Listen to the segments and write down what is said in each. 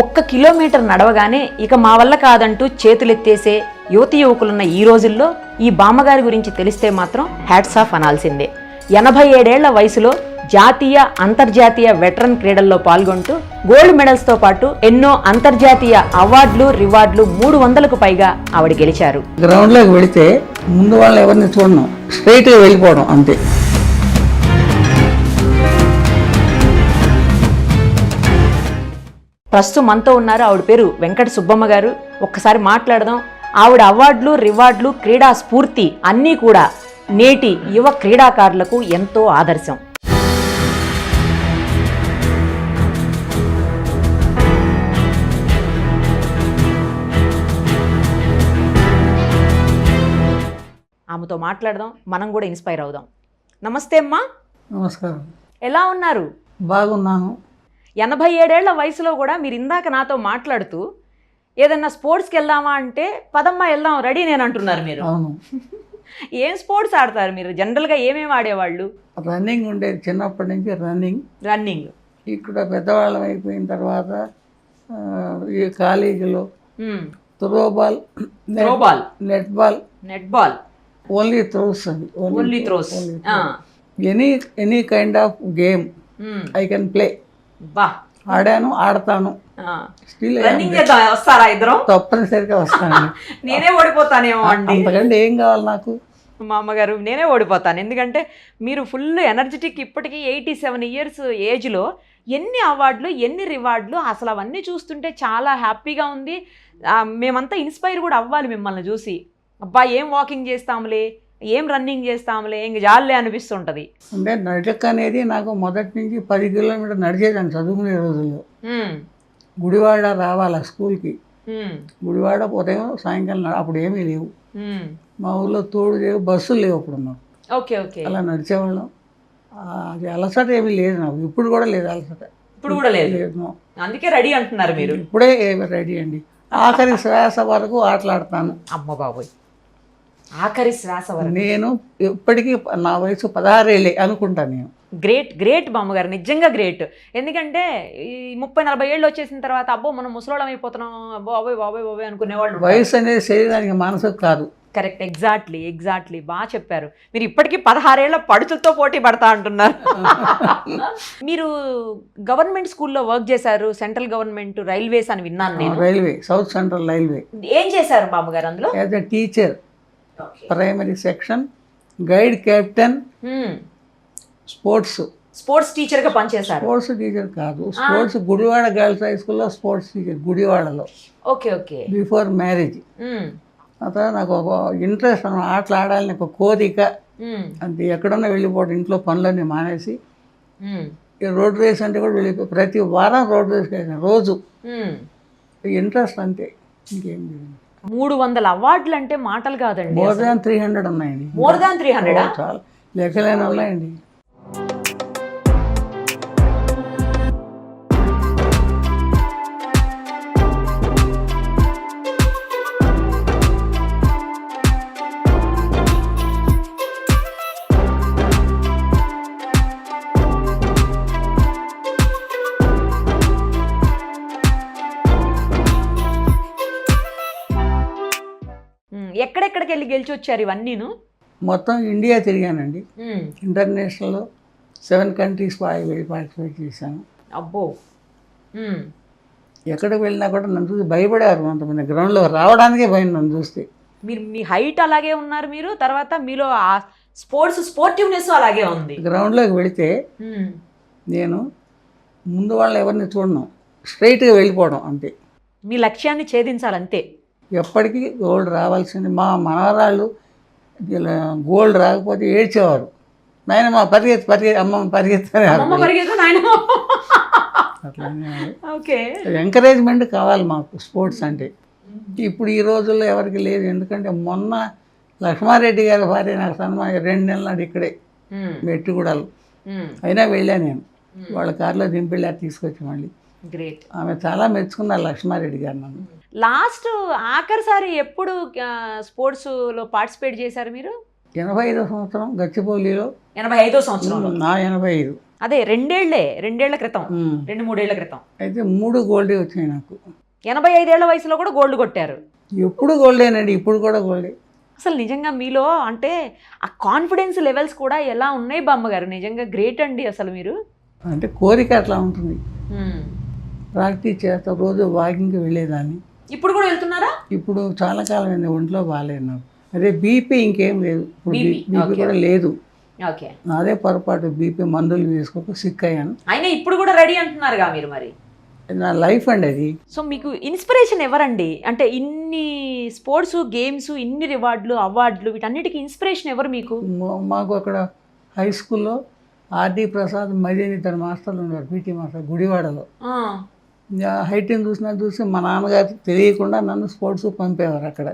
1 kilometre నడవగానే ఇక మా వల్ల కాదంటూ చేతులెత్తేసే యువతి యువకులున్న ఈ రోజుల్లో ఈ బామ్మగారి గురించి తెలిస్తే మాత్రం హ్యాట్స్ ఆఫ్ అనాల్సిందే. 87 ఏళ్ల వయసులో జాతీయ అంతర్జాతీయ వెటరన్ క్రీడల్లో పాల్గొంటూ గోల్డ్ మెడల్స్తో పాటు ఎన్నో అంతర్జాతీయ అవార్డులు రివార్డులు 300కు పైగా ఆవిడ గెలిచారు. గ్రౌండ్లోకి వెళితే ముందు వాళ్ళని ఎవరిని చూడను, స్ట్రైట్గా వెళ్ళిపోవడం అంతే. ప్రస్తుతం మనతో ఉన్నారు. ఆవిడ పేరు వెంకట సుబ్బమ్మ గారు. ఒక్కసారి మాట్లాడదాం. ఆవిడ అవార్డులు రివార్డులు క్రీడా స్ఫూర్తి అన్నీ కూడా నేటి యువ క్రీడాకారులకు ఎంతో ఆదర్శం. ఆమెతో మాట్లాడదాం, మనం కూడా ఇన్స్పైర్ అవుదాం. నమస్తే అమ్మా. నమస్కారం. ఎలా ఉన్నారు? బాగున్నాను. 87 ఏళ్ల వయసులో కూడా మీరు ఇందాక నాతో మాట్లాడుతూ ఏదన్నా స్పోర్ట్స్కి వెళ్దామా అంటే పదమ్మా వెళ్దాం రెడీ నేను అంటున్నారు మీరు. అవును. ఏం స్పోర్ట్స్ ఆడతారు మీరు? జనరల్గా ఏమేమి ఆడేవాళ్ళు? రన్నింగ్ ఉండేది చిన్నప్పటి నుంచి. రన్నింగ్ ఇక్కడ పెద్దవాళ్ళం అయిపోయిన తర్వాత ఈ కాలేజీలో throwball, net ball, only throws. Any kind of game I can play. ఆడాను, ఆడతాను. స్టిల్ వస్తారా ఇద్దరం? తప్పనిసరిగా వస్తాను. నేనే ఓడిపోతానేమో అండి. అంతకంటే ఏం కావాలి నాకు? మా అమ్మగారు నేనే ఓడిపోతాను. ఎందుకంటే మీరు ఫుల్ ఎనర్జెటిక్. ఇప్పటికీ 87 ఇయర్స్ ఏజ్లో ఎన్ని అవార్డులు ఎన్ని రివార్డులు, అసలు అవన్నీ చూస్తుంటే చాలా హ్యాపీగా ఉంది. మేమంతా ఇన్స్పైర్ కూడా అవ్వాలి మిమ్మల్ని చూసి. అబ్బా ఏం వాకింగ్ చేస్తాంలే, ఏం రన్నింగ్ చేస్తాంలే, ఇంక జాలే అనిపిస్తుంటది. అంటే నడక అనేది నాకు మొదటి నుంచి 10 కిలోమీటర్లు నడిచేదాన్ని చదువుకునే రోజుల్లో. గుడివాడ రావాలా స్కూల్కి. గుడివాడ ఉదయం సాయంకాలం. అప్పుడు ఏమీ లేవు మా ఊళ్ళో, తోడు లేవు, బస్సులు లేవు అప్పుడు మాకు. ఓకే. అలా నడిచేవాళ్ళం. అది అలసట ఏమీ లేదు నాకు. ఇప్పుడు కూడా లేదు అలసట. ఇప్పుడు కూడా లేదు. అందుకే రెడీ అంటున్నారు మీరు. ఇప్పుడే రెడీ అండి. ఆఖరి శ్వాస వరకు ఆటలాడతాను. అమ్మ బాబోయ్, ఆఖరి శ్వాస వరకు. నేను ఇప్పటికీ నా వయసు 16 ఏళ్ళే అనుకుంటాను నేను. గ్రేట్ బామ్మగారు, నిజంగా గ్రేట్. ఎందుకంటే ఈ 30-40 ఏళ్ళు వచ్చేసిన తర్వాత అబ్బో మనం ముసలోళం అయిపోతున్నాం, అబ్బో బాబోయ్ అనుకునేవాళ్ళు. వయసు అనేది శరీరానికి మనసుకు కాదు. కరెక్ట్. ఎగ్జాక్ట్లీ బాగా చెప్పారు. మీరు ఇప్పటికీ 16 ఏళ్ల పడుచులతో పోటీ పడతా అంటున్నారు. మీరు గవర్నమెంట్ స్కూల్లో వర్క్ చేశారు. సెంట్రల్ గవర్నమెంట్ రైల్వేస్ అని విన్నాను నేను. Railway, south central railway. ఏం చేశారు బామ్మగారు అందులో? As a teacher, primary section, guide captain, sports టీచర్గా పనిచేశారు. స్పోర్ట్స్ టీచర్ కాదు, స్పోర్ట్స్ గుడివాడ గర్ల్స్ హై స్కూల్లో స్పోర్ట్స్ టీచర్ గుడివాడలో. ఓకే. Before marriage. అతను నాకు ఒక ఇంట్రెస్ట్ అన్నమాట, ఆటలు ఆడాలని ఒక కోరిక. అంతే. ఎక్కడన్నా వెళ్ళిపోవడం, ఇంట్లో పనులన్నీ మానేసి రోడ్ రేస్ అంటే కూడా వెళ్ళిపోయి ప్రతి వారం రోడ్ రేస్ వేసాను రోజు. ఇంట్రెస్ట్ అంతే, ఇంకేం లేదు. 300 అవార్డులు అంటే మాటలు కాదండి. మోర్ దాన్ 300 ఉన్నాయండి. More than 300? చాలా లెక్కలేని ఉన్నాయండి. ఎక్కడెక్కడికి వెళ్ళి గెలిచి వచ్చారు ఇవన్నీను? మొత్తం ఇండియా తిరిగానండి. ఇంటర్నేషనల్లో 7 కంట్రీస్ పార్టిసిపేట్ చేశాను. అబ్బో. ఎక్కడికి వెళ్ళినా కూడా నన్ను చూసి భయపడారు కొంతమంది. గ్రౌండ్లో రావడానికే భయం నన్ను చూస్తే. మీరు మీ హైట్ అలాగే ఉన్నారు మీరు, తర్వాత మీలో ఆ స్పోర్టివ్నెస్ అలాగే ఉంది. గ్రౌండ్లోకి వెళితే నేను ముందు వాళ్ళని ఎవరిని చూడను, స్ట్రైట్గా వెళ్ళిపోవడం అంతే. మీ లక్ష్యాన్ని ఛేదించాలంతే. ఎప్పటికీ గోల్డ్ రావాల్సింది. మా మనవరాళ్ళు గోల్డ్ రాకపోతే ఏడ్చేవారు. నాయన మా పరిగెత్తి అమ్మ పరిగెత్తారు. అట్లా ఎంకరేజ్మెంట్ కావాలి మాకు స్పోర్ట్స్ అంటే. ఇప్పుడు ఈ రోజుల్లో ఎవరికి లేదు. ఎందుకంటే మొన్న లక్ష్మారెడ్డి గారి భార్య నాకు సన్మానం 2 నెలల నాడు ఇక్కడే మెట్టుగూడలు. అయినా వెళ్ళా నేను. వాళ్ళ కారులో దింపెళ్ళి తీసుకొచ్చి మళ్ళీ. గ్రేట్. ఆమె చాలా మెచ్చుకున్నారు లక్ష్మారెడ్డి గారు నన్ను. లాస్ట్ ఆఖరిసారి ఎప్పుడు స్పోర్ట్స్లో పార్టిసిపేట్ చేశారు మీరు? 85వ సంవత్సరం గచ్చిబౌలిలో. 85వ సంవత్సరం? నా 85. అదే రెండేళ్ల క్రితం 2-3 ఏళ్ల క్రితం. అయితే 3 గోల్డే వచ్చినాయి నాకు. 85 ఏళ్ల వయసులో కూడా గోల్డ్ కొట్టారు. ఎప్పుడు గోల్డేనండి, ఇప్పుడు కూడా గోల్డే. అసలు నిజంగా మీలో అంటే ఆ కాన్ఫిడెన్స్ లెవెల్స్ కూడా ఎలా ఉన్నాయి బామ్మగారు, నిజంగా గ్రేట్ అండి అసలు మీరు. అంటే కోరిక అట్లా ఉంటుంది. ప్రాక్టీస్ చేస్తా, రోజు వాకింగ్కి వెళ్ళేదాన్ని. ఇప్పుడు కూడా వెళ్తున్నారా? ఇప్పుడు చాలా కాలం అయింది, ఒంట్లో బాగాలేదు నాకు. అదే బీపీ ఇంకేం లేదు, ఇప్పుడు బీపీ కూడా లేదు. ఓకే, అదే పొరపాటు, బీపీ మందులు వేసుకోక సిక్ అయ్యాను. అయినా ఇప్పుడు కూడా రెడీ అంటున్నారుగా మీరు మరి. నా లైఫ్ అండి అది. సో మీకు ఇన్స్పిరేషన్ ఎవరండి? అంటే ఇన్ని స్పోర్ట్స్ గేమ్స్, ఇన్ని రివార్డులు అవార్డులు, వీటన్నిటికీ ఇన్స్పిరేషన్ ఎవరు మీకు? మాకు అక్కడ హై స్కూల్లో ఆర్డి ప్రసాద్ మదిని తన మాస్టర్లు ఉన్నారు, పీటీ మాస్టర్, గుడివాడలో. హైట్ని చూసి మా నాన్నగారు తెలియకుండా నన్ను స్పోర్ట్స్ పంపేవారు అక్కడ.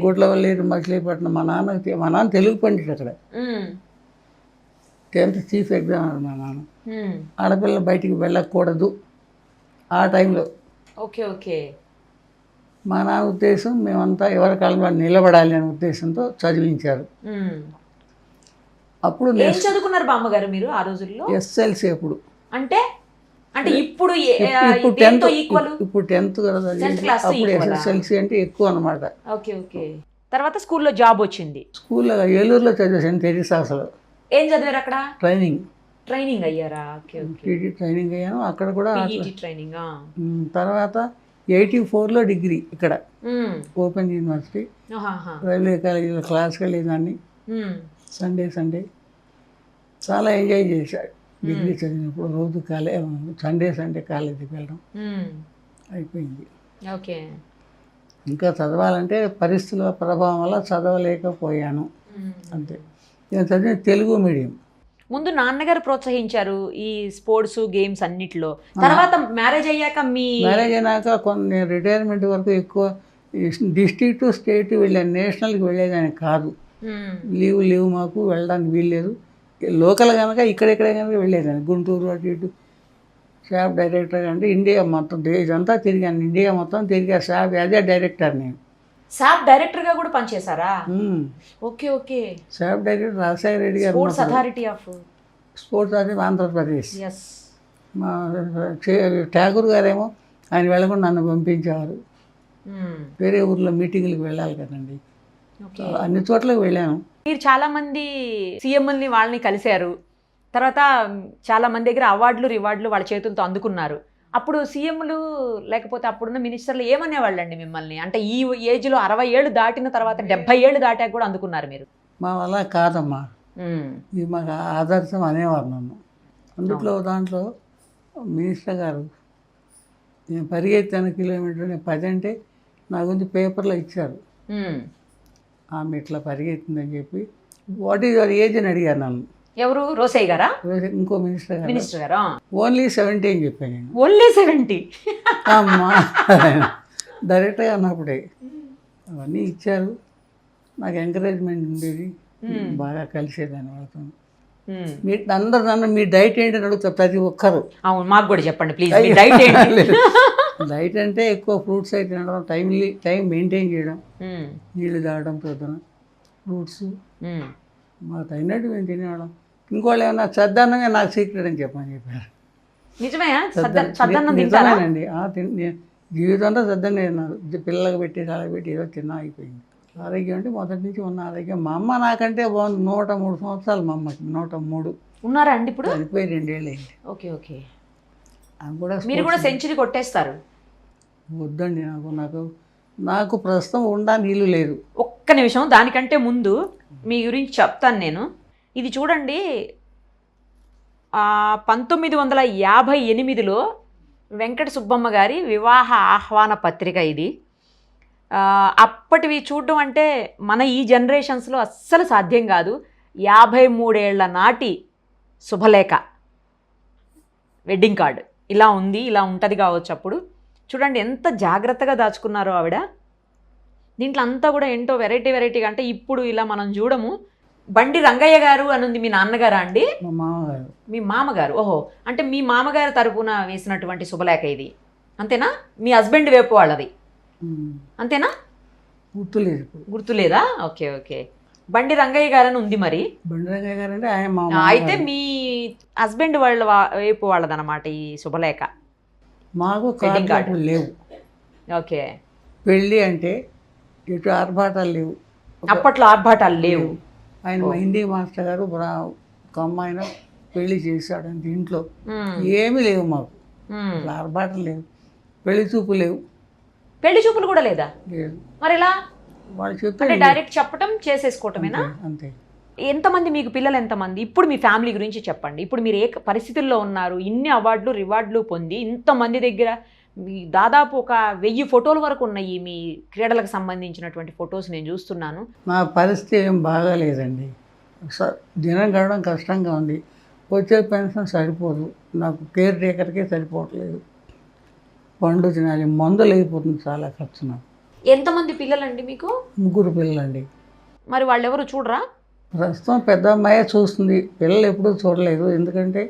గుడ్లవల్లి, మచిలీపట్నం. మా నాన్న తెలుగు పండిట్ అక్కడ. 10th చీఫ్ ఎగ్జామ్ మా నాన్న. ఆడపిల్ల బయటికి వెళ్ళకూడదు ఆ టైంలో. మా నాన్న ఉద్దేశం మేమంతా ఎవరి కాలంలో నిలబడాలి అనే ఉద్దేశంతో చదివించారు. అప్పుడు నేను చదువుకున్నారు బామ్మగారు మీరు ఆ రోజుల్లో? ఎస్ఎల్సి. అప్పుడు అంటే ఇప్పుడు 10th కదా, అప్పుడు ఎస్ఎల్సి అంటే ఎక్కువ అనమాట. తర్వాత స్కూల్లో జాబ్ వచ్చింది. స్కూల్లో ఏలూరులో చదివాను, తెరిసాసలో. ఏం చదివారు అక్కడ? ట్రైనింగ్ అయ్యారా? ట్రైనింగ్ అయ్యాను అక్కడ కూడా. ట్రైనింగ్ తర్వాత 84లో డిగ్రీ ఇక్కడ ఓపెన్ యూనివర్సిటీ రైల్వే కాలేజీలో క్లాస్కి వెళ్ళేదాన్ని. సండే చాలా ఎంజాయ్ చేశాడు డిగ్రీ చదివినప్పుడు. రోజు సండే కాలేజీకి వెళ్ళడం అయిపోయింది. ఇంకా చదవాలంటే పరిస్థితుల ప్రభావం వల్ల చదవలేకపోయాను అంతే. నేను చదివిన తెలుగు మీడియం. ముందు నాన్నగారు ప్రోత్సహించారు ఈ స్పోర్ట్స్ గేమ్స్ అన్నిట్లో. తర్వాత మ్యారేజ్ అయినాక నేను రిటైర్మెంట్ వరకు ఎక్కువ డిస్ట్రిక్ట్ స్టేట్ వెళ్ళాను, నేషనల్కి వెళ్ళేదాన్ని కాదు. లీవ్ మాకు వెళ్ళడానికి వీల్లేదు. లోకల్ కనుక ఇక్కడెక్కడే కనుక వెళ్ళేదాన్ని. గుంటూరు అటు ఇటు షాప్ డైరెక్టర్ అంటే ఇండియా మొత్తం దేశంతా తిరిగాను. ఇండియా మొత్తం తిరిగా షాప్ అదే డైరెక్టర్. నేను షాప్ డైరెక్టర్గా కూడా పనిచేశారా? షాప్ డైరెక్టర్ రాజశేఖర రెడ్డి గారు, స్పోర్ట్స్ అథారిటీ ఆంధ్రప్రదేశ్. మా ఠాగూర్ గారేమో ఆయన వెళ్ళకుండా నన్ను పంపించేవారు. వేరే ఊర్లో మీటింగ్లకు వెళ్ళాలి కదండి, అన్ని చోట్లకి వెళ్ళాను. మీరు చాలామంది సీఎంని వాళ్ళని కలిశారు. తర్వాత చాలామంది దగ్గర అవార్డులు రివార్డులు వాళ్ళ చేతులతో అందుకున్నారు. అప్పుడు సీఎంలు లేకపోతే అప్పుడున్న మినిస్టర్లు ఏమనేవాళ్ళండి మిమ్మల్ని? అంటే ఈ ఏజ్లో 60 ఏళ్ళు దాటిన తర్వాత 70 ఏళ్ళు దాటాక కూడా అందుకున్నారు మీరు. మా వల్ల కాదమ్మా, ఇది మాకు ఆదర్శం అనేవారు నన్ను. అందులో దాంట్లో మినిస్టర్ గారు నేను పరిగెత్తాను కిలోమీటర్, నేను 10 అంటే నా గురించి పేపర్లో ఇచ్చారు. ఆమె ఇట్లా పరిగెత్తుందని చెప్పి వాట్ ఈజ్ యువర్ ఏజ్ అని అడిగారు నన్ను. ఎవరు? రోసయ్య గారా? ఇంకో మినిస్టర్ గారా? ఓన్లీ 70 అని చెప్పాను నేను. ఓన్లీ 70? అమ్మా, డైరెక్ట్గా అన్నప్పుడే అవన్నీ ఇచ్చారు. నాకు ఎంకరేజ్మెంట్ ఉండేది, బాగా కలిసేదాన్ని వాళ్ళతో. మీరు అందరు నన్ను మీ డైట్ ఏంటని అడుగుతారు ప్రతి ఒక్కరు. అవును, మాకు కూడా చెప్పండి ప్లీజ్. డైట్ అంటే ఎక్కువ ఫ్రూట్స్ అయితే తినడం, టైం మెయింటైన్ చేయడం, నీళ్ళు తాగడం, పొద్దున ఫ్రూట్స్ మాకు తగినట్టు మేము తినేవాళ్ళం. ఇంకోళ్ళు ఏమన్నా సద్దన్నంగా నాకు సీక్రెట్ అని చెప్పని చెప్పారు. నిజమేనండి. జీవితంలో సద్దన్నే తిన్నారు. పిల్లలకు పెట్టి చాలా పెట్టి ఏదో తిన్నా అయిపోయింది. ఆరోగ్యం అంటే మొదటి నుంచి ఉన్న ఆరోగ్యం. మా అమ్మ నాకంటే బాగుంది. 103 సంవత్సరాలు మా అమ్మకి. 103 ఉన్నారా అండి ఇప్పుడు? చనిపోయి 2 ఏళ్ళు అయింది. మీరు కూడా సెంచరీ కొట్టేస్తారు. వద్దండి, నాకు ప్రస్తుతం ఉండడానికి ఇల్లు లేదు. ఒక్క నిమిషం, దానికంటే ముందు మీ గురించి చెప్తాను నేను. ఇది చూడండి, 1958లో వెంకట సుబ్బమ్మ గారి వివాహ ఆహ్వాన పత్రిక ఇది. అప్పటివి చూడడం అంటే మన ఈ జనరేషన్స్లో అస్సలు సాధ్యం కాదు. 53 ఏళ్ల నాటి శుభలేఖ, వెడ్డింగ్ కార్డు ఇలా ఉంది, ఇలా ఉంటుంది కావచ్చు. అప్పుడు చూడండి ఎంత జాగ్రత్తగా దాచుకున్నారో ఆవిడ. దీంట్లో అంతా కూడా ఏంటో వెరైటీగా. అంటే ఇప్పుడు ఇలా మనం చూడము. బండి రంగయ్య గారు అని ఉంది. మీ నాన్నగారా అండి? మీ మామగారు. ఓహో, అంటే మీ మామగారు తరపున వేసినటువంటి శుభలేఖ ఇది, అంతేనా? మీ హస్బెండ్ వైపు వాళ్ళది, అంతేనా? గుర్తులేదా? ఓకే. బండి రంగయ్య గారని ఉంది మరి. బండి రంగయ్య గారు అంటే ఆయన మా అయితే మీ హస్బెండ్ వాళ్ళ వైపు వాళ్ళదన్నమాట ఈ శుభలేఖ. మాకు కార్డు లేవు. ఓకే. పెళ్ళి అంటే ఇటు ఆర్భాటాలు లేవు, అప్పట్లో ఆర్భాటాలు లేవు. ఆయన మా హిందీ మాస్టర్ గారు ఒక అమ్మాయిన పెళ్లి చేశాడు అంత ఇంట్లో. ఏమీ లేవు మాకు, ఆర్భాటాలు లేవు, పెళ్లి చూపు లేవు. పెళ్లి చూపులు కూడా లేదా? లేదు. మరి ఎలా? వాళ్ళు చెప్పారు డైరెక్ట్ చెప్పటం చేసేసుకోవటమేనా? అంతే. ఎంతమంది మీకు పిల్లలు, ఎంతమంది? ఇప్పుడు మీ ఫ్యామిలీ గురించి చెప్పండి. ఇప్పుడు మీరు ఏ పరిస్థితుల్లో ఉన్నారు? ఇన్ని అవార్డులు రివార్డులు పొంది ఇంతమంది దగ్గర మీ దాదాపు ఒక 1000 ఫోటోల వరకు ఉన్నాయి మీ క్రీడలకు సంబంధించినటువంటి ఫొటోస్ నేను చూస్తున్నాను. నా పరిస్థితి ఏం బాగాలేదండి. దినం గడవడం కష్టంగా ఉంది. వచ్చే పెన్షన్ సరిపోదు, నాకు కేర్ టేకర్కే సరిపోవట్లేదు. పండు తినాలి, మందులు అయిపోతుంది, చాలా ఖర్చు నాకు. ఎంతమంది పిల్లలండి మీకు? 3 పిల్లలండి. మరి వాళ్ళు ఎవరు చూడరా? ప్రస్తుతం పెద్ద అమ్మాయే చూస్తుంది, పిల్లలు ఎప్పుడూ చూడలేదు. ఎందుకంటే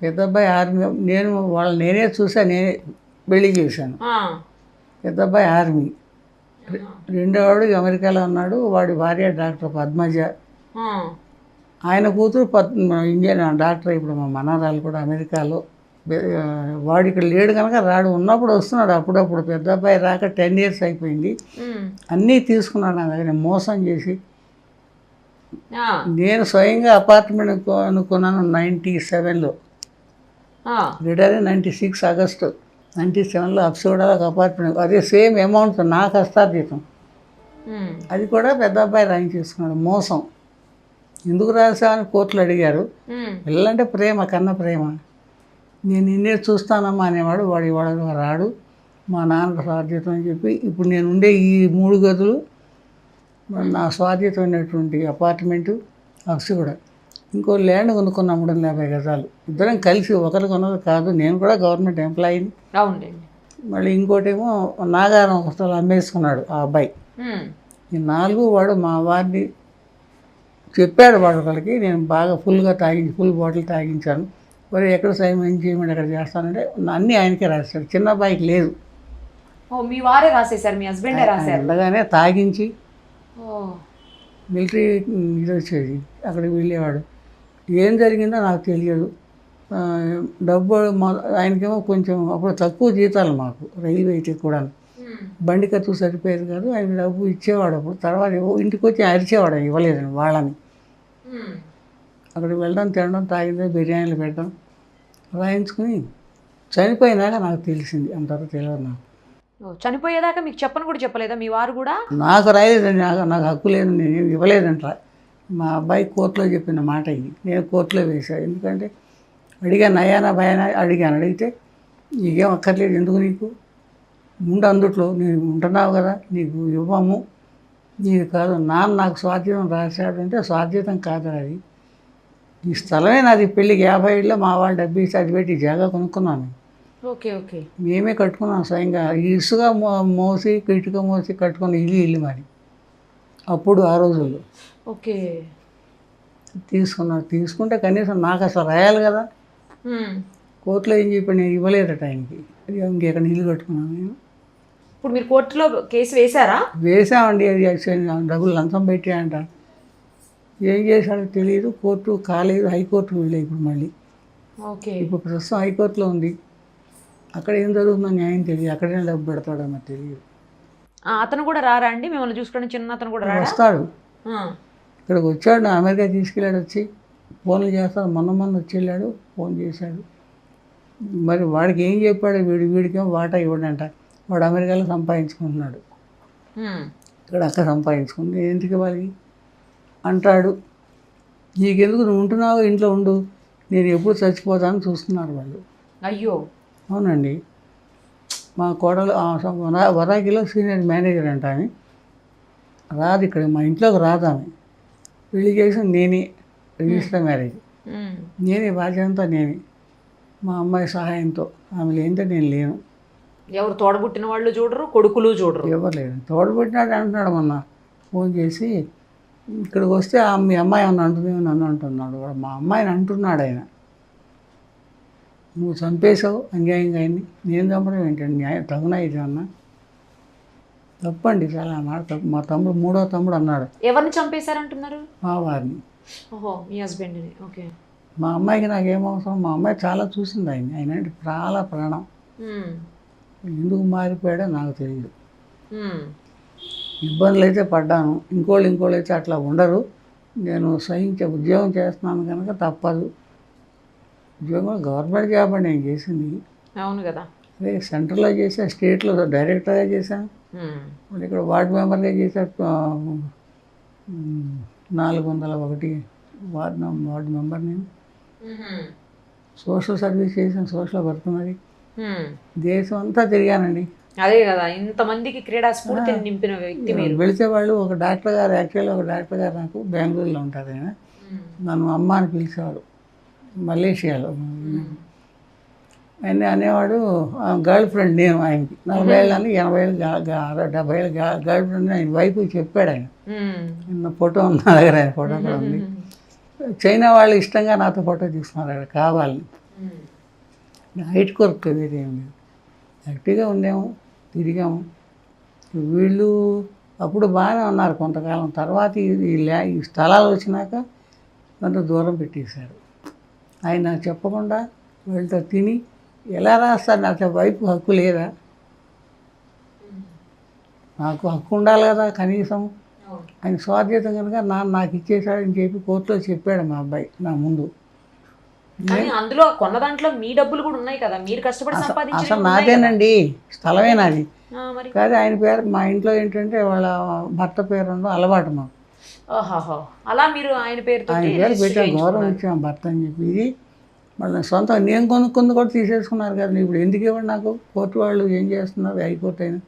పెద్ద అబ్బాయి ఆర్మీ, నేనే చూసా, నేనే పెళ్లి చేశాను. పెద్ద అబ్బాయి ఆర్మీ, రెండోవాడు అమెరికాలో ఉన్నాడు, వాడి భార్య డాక్టర్ పద్మజ, ఆయన కూతురు ఇండియన్ డాక్టర్. ఇప్పుడు మా మనవరాలు కూడా అమెరికాలో. వాడు ఇక్కడ లేడు కనుక రాడు, ఉన్నప్పుడు వస్తున్నాడు అప్పుడప్పుడు. పెద్ద అబ్బాయి రాక 10 years అయిపోయింది. అన్నీ తీసుకున్నాడు నా దగ్గర మోసం చేసి. నేను స్వయంగా అపార్ట్మెంట్ అనుకున్నాను 97లో, రిటైర్ 96 ఆగస్టు 97లో అప్సోడాలో ఒక అపార్ట్మెంట్. అదే సేమ్ అమౌంట్ నాకు హస్తాతీతం. అది కూడా పెద్ద అబ్బాయి రాయి చేసుకున్నాడు, మోసం. ఎందుకు రాసామని కోర్టులు అడిగారు. పిల్లలంటే ప్రేమ, కన్న ప్రేమ. నేను నిన్నే చూస్తానమ్మా అనేవాడు, వాడు ఇవాళ రాడు, మా నాన్న స్వాధీతం అని చెప్పి. ఇప్పుడు నేను ఉండే ఈ 3 గదులు నా స్వాధీతమైనటువంటి అపార్ట్మెంటు, హౌస్ కూడా. ఇంకో ల్యాండ్ కొనుక్కున్నాం 350 గజాలు, ఇద్దరం కలిసి. ఒకరు కొన్నది కాదు, నేను కూడా గవర్నమెంట్ ఎంప్లాయీని. అవునండి. మళ్ళీ ఇంకోటేమో నాగారం ఒక స్థలం అమ్మేసుకున్నాడు ఆ అబ్బాయి. ఈ 4 వాడు మా వారిని చెప్పాడు. వాడు ఒకరికి నేను బాగా ఫుల్ బాటిల్ తాగించాను. మరి ఎక్కడ సైన్ చేయమని ఎక్కడ చేస్తానంటే అన్నీ ఆయనకే రాశాడు, చిన్న అబ్బాయికి లేదు. మీ వారే రాసేసారు, మీ హస్బెండే రాశారు. ఉండగానే తాగించి మిలిటరీ ఇది వచ్చేది, అక్కడికి వెళ్ళేవాడు. ఏం జరిగిందో నాకు తెలియదు. డబ్బు ఆయనకేమో కొంచెం అప్పుడు తక్కువ జీతాలు మాకు, రైల్వే అయితే కూడా. బండి ఖర్చు సరిపోయేది కాదు, ఆయన డబ్బు ఇచ్చేవాడు. అప్పుడు తర్వాత ఇంటికి వచ్చి అరిచేవాడు ఇవ్వలేదని వాళ్ళని. అక్కడికి వెళ్ళడం, తినడం, తాగిందే, బిర్యానీలు పెట్టడం, రాయించుకుని చనిపోయినాక నాకు తెలిసింది. అంతవరకు తెలియదు నాకు. చనిపోయేదాకా మీకు చెప్పను కూడా చెప్పలేదా మీ వారు కూడా? నాకు రాయలేదండి, నాకు హక్కు లేదు, నేను ఇవ్వలేదంట. మా అబ్బాయి కోర్టులో చెప్పిన మాట ఇది, నేను కోర్టులో వేశాను. ఎందుకంటే అడిగాను, నయానా భయానా అడిగితే నీకేం అక్కర్లేదు, ఎందుకు నీకు ముందు అందుట్లో నేను ఉంటున్నావు కదా, నీకు ఇవ్వము, నీది కాదు. నాకు స్వాధీనం రాశాడు అంటే స్వాధీనం కాదు అది, ఈ స్థలమే నాది. పెళ్ళికి 50 ఏళ్ళలో మా వాళ్ళు డబ్బు ఇచ్చి అది పెట్టి జాగా కొనుక్కున్నాను. Okay okay. మేమే కట్టుకున్నాం స్వయంగా. ఇసుక మోసి ఇటుక మోసి కట్టుకున్న ఇల్లు మరి అప్పుడు ఆ రోజుల్లో. ఓకే. తీసుకుంటే కనీసం నాకు అసలు రాయాలి కదా. కోర్టులో ఏం చెప్పి నేను ఇవ్వలేదట ఆయనకి, ఇంకెక్కడ ఇల్లు కట్టుకున్నాను నేను. ఇప్పుడు మీరు కోర్టులో కేసు వేశారా? వేసామండి. అది డబ్బులు లంచం పెట్టాయంట. ఏం చేశాడో తెలియదు, కోర్టు కాలేదు, హైకోర్టుకు వెళ్ళాయి ఇప్పుడు మళ్ళీ. ఓకే. ఇప్పుడు ప్రస్తుతం హైకోర్టులో ఉంది. అక్కడ ఏం జరుగుతుందో న్యాయం తెలియదు, అక్కడైనా డబ్బు పెడతాడో నాకు తెలియదు. అతను కూడా రారా అండి మిమ్మల్ని చూసుకోండి? చిన్న అతను కూడా వస్తాడు, ఇక్కడికి వచ్చాడు, అమెరికా తీసుకెళ్ళాడు, వచ్చి ఫోన్లు చేస్తాడు. మొన్న వచ్చి వెళ్ళాడు, ఫోన్ చేశాడు. మరి వాడికి ఏం చెప్పాడు, వీడికేమో వాటా ఇవ్వడంట. వాడు అమెరికాలో సంపాదించుకుంటున్నాడు, ఇక్కడ అక్కడ సంపాదించుకుంది, ఎందుకు ఇవ్వాలి అంటాడు. నీకెందుకు, నువ్వు ఉంటున్నావు, ఇంట్లో ఉండు, నేను ఎప్పుడు చచ్చిపోతానని చూస్తున్నారు వాళ్ళు. అయ్యో. అవునండి. మా కోడలు వరాకిలో సీనియర్ మేనేజర్ అంట ఆమె, రాదు ఇక్కడ, మా ఇంట్లోకి రాదు ఆమె. పెళ్లి చేసి నేనే, రిజిస్టర్ మ్యారేజ్, నేనే బాధ్యత, నేనే మా అమ్మాయి సహాయంతో. ఆమె లేనితే నేను లేను. ఎవరు తోడబుట్టిన వాళ్ళు చూడరు, కొడుకులు చూడరు, ఎవరు లేరు. తోడబుట్టినాడు అంటున్నాడు మొన్న ఫోన్ చేసి, ఇక్కడికి వస్తే మీ అమ్మాయి ఏమన్నా అంటుంది, నన్ను అంటున్నాడు. మా అమ్మాయిని అంటున్నాడు ఆయన. నువ్వు చంపేశావు అన్యాయంగా ఆయన్ని, నేను చంపడం ఏంటంటే న్యాయం తగునా ఇది అన్న. తప్పండి, చాలా మాట తప్పు. మా తమ్ముడు, మూడో తమ్ముడు అన్నాడు ఎవరిని చంపేశారంటున్నారు? మా వారిని. ఓహో, మీ హస్బెండ్ని. ఓకే. మా అమ్మాయికి నాకేమవసరం, మా అమ్మాయి చాలా చూసింది ఆయన అంటే చాలా ప్రాణం. ఎందుకు మారిపోయాడో నాకు తెలియదు. ఇబ్బందులు అయితే పడ్డాను, ఇంకోళ్ళు అయితే అట్లా ఉండరు. నేను సహించే ఉద్యోగం చేస్తున్నాను కనుక తప్పదు. ఉద్యోగం గవర్నమెంట్ జాబ్ అండి నేను చేసింది. అవును కదా. అదే సెంట్రల్లో చేసా, స్టేట్లో డైరెక్టర్గా చేశాను, మళ్ళీ ఇక్కడ వార్డు మెంబర్గా చేశా. 401 వార్డు మెంబర్ నేను. సోషల్ సర్వీస్ చేశాను, సోషల్ వర్క్ ఉన్నది. దేశం అంతా తిరిగానండి. అదే కదా, ఇంతమందికి క్రీడా స్ఫూర్తిని నింపిన వ్యక్తి మీరు. వెళితే వాళ్ళు ఒక డాక్టర్ గారు, యాక్చువల్లీ ఒక డాక్టర్ గారు నాకు బెంగళూరులో ఉంటారు, ఆయన నన్ను అమ్మ అని పిలిచేవాడు, మలేషియాలో. ఆయన అనేవాడు గర్ల్ ఫ్రెండ్ నేను ఆయనకి. 40 ఏళ్ళు అని 80 ఏళ్ళు 70 ఏళ్ళు గర్ల్ ఫ్రెండ్ ఆయన వైపు చెప్పాడు ఆయన. నిన్న ఫోటో ఉంది నా దగ్గర, ఆయన ఫోటో కూడా ఉంది. చైనా వాళ్ళు ఇష్టంగా నాతో ఫోటో తీసుకున్నారు అక్కడ కావాలని. హైట్ కొరకు వేరే ఏం లేదు, యాక్టివ్గా ఉండేము, తిరిగాము. వీళ్ళు అప్పుడు బాగానే ఉన్నారు కొంతకాలం, తర్వాత ఈ స్థలాలు వచ్చినాక నన్ను దూరం పెట్టేశారు. ఆయన నాకు చెప్పకుండా వీళ్ళతో తిని ఎలా రాస్తారు? నాకు వైపు హక్కు లేదా? నాకు హక్కు ఉండాలి కదా కనీసం. ఆయన స్వాధీనం కనుక నాకు ఇచ్చేసాడని చెప్పి కోర్టులో చెప్పాడు మా అబ్బాయి నా ముందు. అందులో కొన్న దాంట్లో మీ డబ్బులు కూడా ఉన్నాయి కదా, మీరు కష్టపడి సంపాదించారు. అసలు నాదేనండి, స్థలమే నాది. కానీ ఆయన పేరు, మా ఇంట్లో ఏంటంటే వాళ్ళ భర్త పేరు అలవాటు మాకు. అలా మీరు ఆయన పేరు పెట్టాను, గౌరవం ఇచ్చాము భర్త అని చెప్పి. ఇది మళ్ళీ సొంతం నేను కొనుక్కుంది కూడా తీసేసుకున్నారు కదా. ఇప్పుడు ఎందుకు ఇవ్వండి నాకు? కోర్టు వాళ్ళు ఏం చేస్తున్నారు? హైకోర్టు అయినా.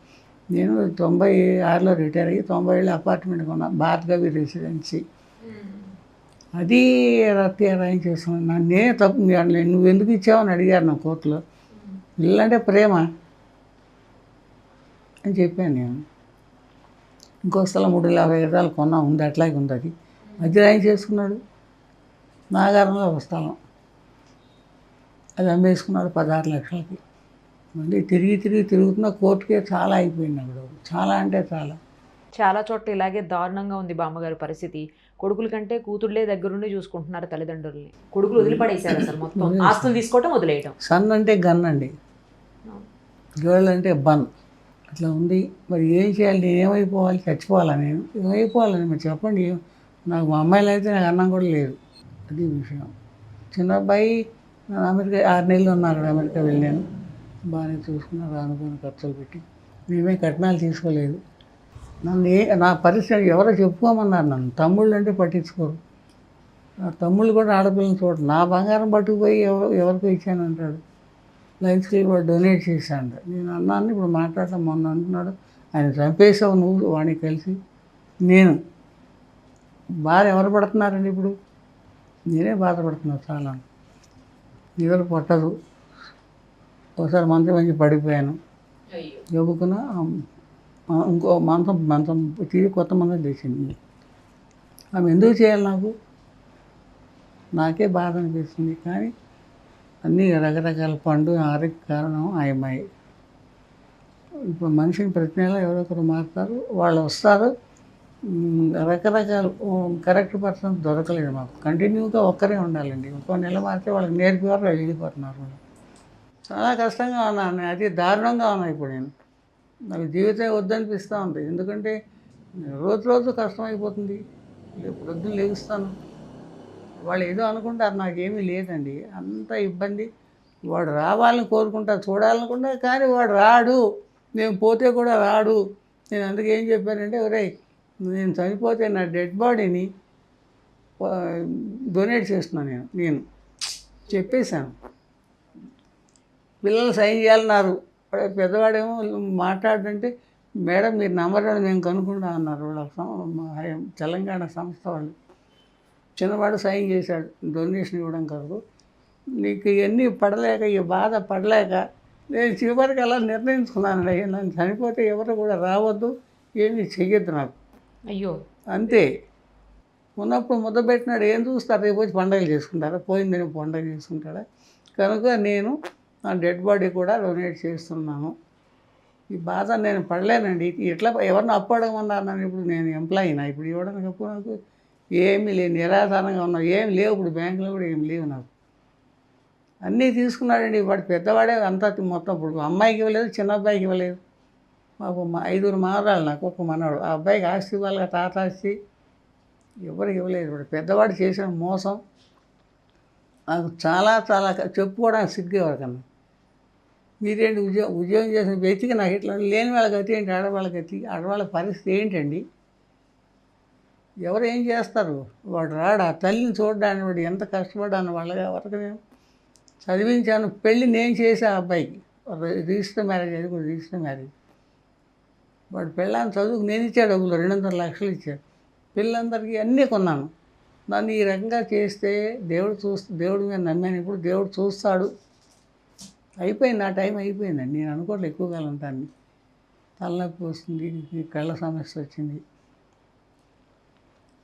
నేను 96లో రిటైర్ అయ్యి 97 అపార్ట్మెంట్ కొన్నా, భార్గవి రెసిడెన్సీ. అది రాయం చేస్తున్నాను. నేనే తప్పు, నువ్వు ఎందుకు ఇచ్చావని అడిగారు నా కోర్టులో. ఇల్లంటే ప్రేమ అని చెప్పాను నేను. ఇంకో స్థలం 350 ఎకరాలు కొన్నా, ఉంది అట్లాగే ఉంది. అది రాయం చేసుకున్నాడు. నాగారంలో ఒక స్థలం, అది అమ్మేసుకున్నాడు 16 లక్షలకి. మళ్ళీ తిరుగుతున్న కోర్టుకే చాలా అయిపోయింది అక్కడ. చాలా అంటే చాలా చోట్ల ఇలాగే దారుణంగా ఉంది బామ్మగారి పరిస్థితి. కొడుకుల కంటే కూతుళ్ళే దగ్గరుండి చూసుకుంటున్నారు తల్లిదండ్రుల్ని. కొడుకులు వదిలిపడేశారు అసలు, మొత్తం ఆస్తులు తీసుకోవటం వదిలేయటం. సన్ అంటే గన్ అండి, గర్ల్ అంటే బన్, అట్లా ఉంది. మరి ఏం చేయాలి? నేను ఏమైపోవాలి? చచ్చిపోవాలా? నేను ఏమైపోవాలని మరి చెప్పండి. నాకు మా అమ్మాయిలు అయితే నాకు అన్నం కూడా లేదు. అది విషయం. చిన్న అబ్బాయి అమెరికా 6 నెలలు ఉన్నారు, అమెరికా వెళ్ళాను. బాగానే చూసుకున్నారు, అనుకుని ఖర్చులు పెట్టి. మేమే కట్నాలు తీసుకోలేదు. నన్ను నా పరిస్థితి ఎవరో చెప్పుకోమన్నారు నన్ను. తమ్ముళ్ళు అంటే పట్టించుకోరు. నా తమ్ముళ్ళు కూడా ఆడపిల్లని చూడరు. నా బంగారం పట్టుకుపోయి ఎవరికో ఇచ్చానంటాడు. లయన్స్ క్లబ్ డొనేట్ చేశాను. నేను అన్నాను, ఇప్పుడు మాట్లాడటం మొన్న అంటున్నాడు, ఆయన చంపేసావు నువ్వు వాడిని కలిసి. నేను బాధ ఎవరు పడుతున్నారండి ఇప్పుడు? నేనే బాధపడుతున్నా చాలా. నిద్ర పట్టదు. ఒకసారి మంచి పడిపోయాను, చెప్పుకున్న ఇంకో మంచం తీసి కొత్త మంచం తెచ్చింది. ఆమె ఎందుకు చేయాలి నాకు? నాకే బాధ అనిపిస్తుంది. కానీ అన్నీ రకరకాల పండు ఆరోగ్య కారణం ఆ అమ్మాయి. ఇప్పుడు మనిషిని ప్రతి నెల ఎవరో ఒకరు మారుతారు, వాళ్ళు వస్తారు. రకరకాల కరెక్ట్ పర్సన్స్ దొరకలేదు మాకు. కంటిన్యూగా ఒక్కరే ఉండాలండి. ఇంకో నెల మారితే వాళ్ళకి నేర్పేవారు, వాళ్ళు వెళ్ళిపోతున్నారు. చాలా కష్టంగా ఉన్నాను, అది దారుణంగా ఉన్నాయి ఇప్పుడు. నాకు జీవితం వద్దనిపిస్తూ ఉంది. ఎందుకంటే రోజు కష్టమైపోతుంది. పొద్దున్న లేగుస్తాను, వాళ్ళు ఏదో అనుకుంటారు, నాకేమీ లేదండి. అంత ఇబ్బంది. వాడు రావాలని కోరుకుంటారు, చూడాలనుకుంటా, కానీ వాడు రాడు. నేను పోతే కూడా రాడు. నేను అందుకే ఏం చెప్పానంటే, ఒరేయ్ నేను చనిపోతే నా డెడ్ బాడీని డొనేట్ చేస్తున్నాను నేను చెప్పేశాను. పిల్లలు సైన్ చేయాలన్నారు. పెద్దవాడేమో మాట్లాడంటే, మేడం మీరు నంబర్ మేము కనుక్కుంటా అన్నారు వాళ్ళ తెలంగాణ సంస్థ వాళ్ళు. చిన్నవాడు సైన్ చేశాడు డొనేషన్ ఇవ్వడం కాదు. నీకు ఇవన్నీ పడలేక, ఈ బాధ పడలేక నేను చివరికి అలా నిర్ణయించుకున్నాను. నన్ను చనిపోతే ఎవరు కూడా రావద్దు, ఏమీ చెయ్యొద్దు నాకు. అయ్యో అంతే. ఉన్నప్పుడు ముద్ద పెట్టినాడు, ఏం చూస్తారు? రేపు వచ్చి పండుగలు చేసుకుంటారా? పోయిందని పండుగ చేసుకుంటాడా? కనుక నేను నా డెడ్ బాడీ కూడా డొనేట్ చేస్తున్నాను ఈ బాధ నేను పడలేనండి. ఇట్లా ఎవరిని అప్పు అడగమన్నారు నన్ను. ఇప్పుడు నేను ఎంప్లాయీనా ఇప్పుడు ఇవ్వడానికి అప్పు? నాకు ఏమీ లేదు, నిరాధారంగా ఉన్నా. ఏం లేవు ఇప్పుడు, బ్యాంకులో కూడా ఏం లేవు నాకు. అన్నీ తీసుకున్నాడండి వాడు. పెద్దవాడే అంతా మొత్తం. ఇప్పుడు అమ్మాయికి ఇవ్వలేదు, చిన్న అబ్బాయికి ఇవ్వలేదు. మాకు 5 మనవరాలు, నాకు ఒక మనవాడు. ఆ అబ్బాయికి ఆస్తి ఇవ్వాలి, తాత ఆస్తి ఎవరికి ఇవ్వలేదు. వాడు పెద్దవాడు చేసిన మోసం నాకు చాలా చాలా చెప్పుకోవడానికి సిగ్గు ఎవరికన్నా. మీరేంటి ఉద్యోగం చేసిన వ్యక్తికి నాకు ఇట్లా లేని వాళ్ళ గతి ఏంటి? ఆడవాళ్ళ గతి, ఆడవాళ్ళ పరిస్థితి ఏంటండి? ఎవరు ఏం చేస్తారు? వాడు రాడు ఆ తల్లిని చూడడానికి. వాడు ఎంత కష్టపడ్డాను వాళ్ళగా వరకు. నేను చదివించాను, పెళ్ళి నేను చేసే ఆ అబ్బాయికి. రిజిస్టర్ మ్యారేజ్, అది కూడా రిజిస్టర్ మ్యారేజ్. వాడు పెళ్ళాన్ని చదువుకు నేను ఇచ్చాడు డబ్బులు, 200 లక్షలు ఇచ్చాడు. పిల్లలందరికీ అన్నీ కొన్నాను. నన్ను ఈ రకంగా చేస్తే దేవుడి మీద నమ్మాను. ఇప్పుడు దేవుడు చూస్తాడు. అయిపోయింది, నా టైం అయిపోయిందండి. నేను అనుకోవట్లేదు ఎక్కువ కాలం ఉంటాను. తలనొప్పి వస్తుంది, కళ్ళ సమస్య వచ్చింది.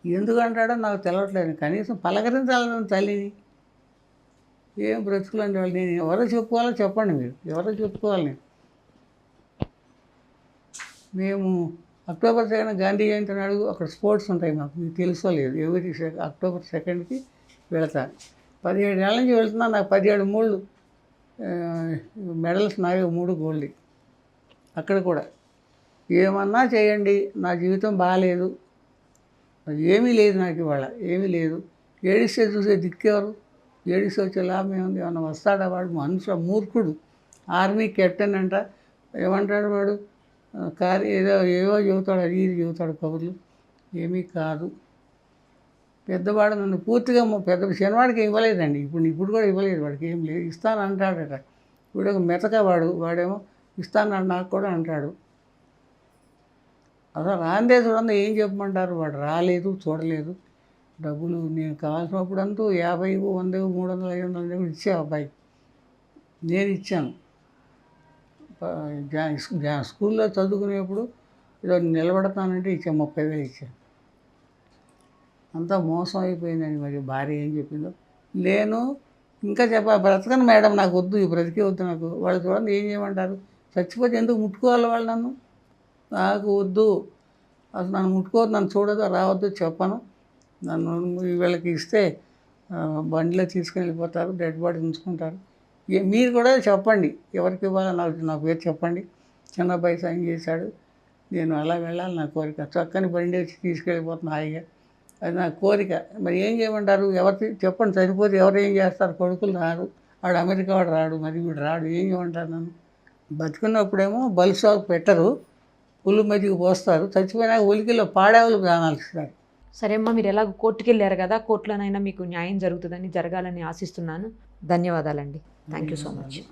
ఎందుకంటాడో నాకు తెలవట్లేదు. కనీసం పలకరించాలని తల్లిని. ఏం బ్రతుకులండి వాళ్ళు. నేను ఎవరో చెప్పుకోవాలో చెప్పండి మీరు, ఎవరో చెప్పుకోవాలి. నేను మేము అక్టోబర్ 2 గాంధీ జయంతి నాడు అక్కడ స్పోర్ట్స్ ఉంటాయి మాకు, మీకు తెలుసో లేదు. అక్టోబర్ 2కి వెళతాను. 17 ఏళ్ళ నుంచి వెళ్తున్నాను. నాకు 17 మూళ్ళు మెడల్స్, నావే 3 గోల్డ్. అక్కడ కూడా ఏమన్నా చేయండి, నా జీవితం బాగాలేదు, ఏమీ లేదు నాకు ఇవాళ, ఏమీ లేదు. ఏడిస్తే చూసే దిక్కేవారు? ఏడిస్తే వచ్చే లాభం ఏముంది? ఏమన్నా వస్తాడా వాడు? మనుషుల మూర్ఖుడు. ఆర్మీ కెప్టెన్ అంట. ఏమంటాడు వాడు? ఏవో చెబుతాడు, అది ఇది చెబుతాడు కబుర్లు. ఏమీ కాదు. పెద్దవాడు నన్ను పూర్తిగా చిన్నవాడికి ఇవ్వలేదండి. ఇప్పుడు కూడా ఇవ్వలేదు. వాడికి ఏం లేదు. ఇస్తాను అంటాడట. ఇప్పుడు ఒక మెతకవాడు, వాడేమో ఇస్తాను నాకు కూడా అంటాడు. అసలు రాందే చూడండి, ఏం చెప్పమంటారు? వాడు రాలేదు, చూడలేదు. డబ్బులు నేను కావాల్సినప్పుడు అంటూ 50, 100, 300, 500 కూడా ఇచ్చే అబ్బాయి. నేను ఇచ్చాను. స్కూల్లో చదువుకునేప్పుడు ఏదో నిలబడతానంటే ఇచ్చా, 30,000 ఇచ్చాను. అంతా మోసం అయిపోయిందని. మరి భార్య ఏం చెప్పిందో లేను. ఇంకా బ్రతకను మేడం, నాకు వద్దు, ఈ బ్రతికే వద్దు నాకు. వాళ్ళు చూడండి ఏం చేయమంటారు? చచ్చిపోతే ఎందుకు ముట్టుకోవాలి వాళ్ళు నన్ను? నాకు వద్దు, అసలు నన్ను ముట్టుకోవద్దు, నన్ను చూడదు, రావద్దు చెప్పను. నన్ను వీళ్ళకి ఇస్తే బండిలో తీసుకుని వెళ్ళిపోతారు, డెడ్ బాడీ ఉంచుకుంటారు. మీరు కూడా చెప్పండి, ఎవరికి ఇవ్వాలో నా పేరు చెప్పండి. చిన్న అబ్బాయి సైన్ చేశాడు, నేను అలా వెళ్ళాలి, నా కోరిక. చక్కని బండి వచ్చి తీసుకెళ్ళిపోతున్నా హాయిగా, అది నా కోరిక. మరి ఏం చేయమంటారు? ఎవరికి చెప్పండి. చనిపోతే ఎవరు ఏం చేస్తారు? కొడుకులు రారు, వాడు అమెరికా వాడు రాడు, మరి వీడు రాడు, ఏం చేయమంటారు నన్ను? బతుకున్నప్పుడేమో బలుసాకు పెట్టరు, పుల్లు మజ్జిగ పోస్తారు. చచ్చిపోయినాక ఉలికిలో పాడేవులు కానాల్సిస్తారు. సరే అమ్మా, మీరు ఎలాగో కోర్టుకి వెళ్ళారు కదా, కోర్టులోనైనా మీకు న్యాయం జరుగుతుందని, జరగాలని ఆశిస్తున్నాను. ధన్యవాదాలండి. Thank you so much.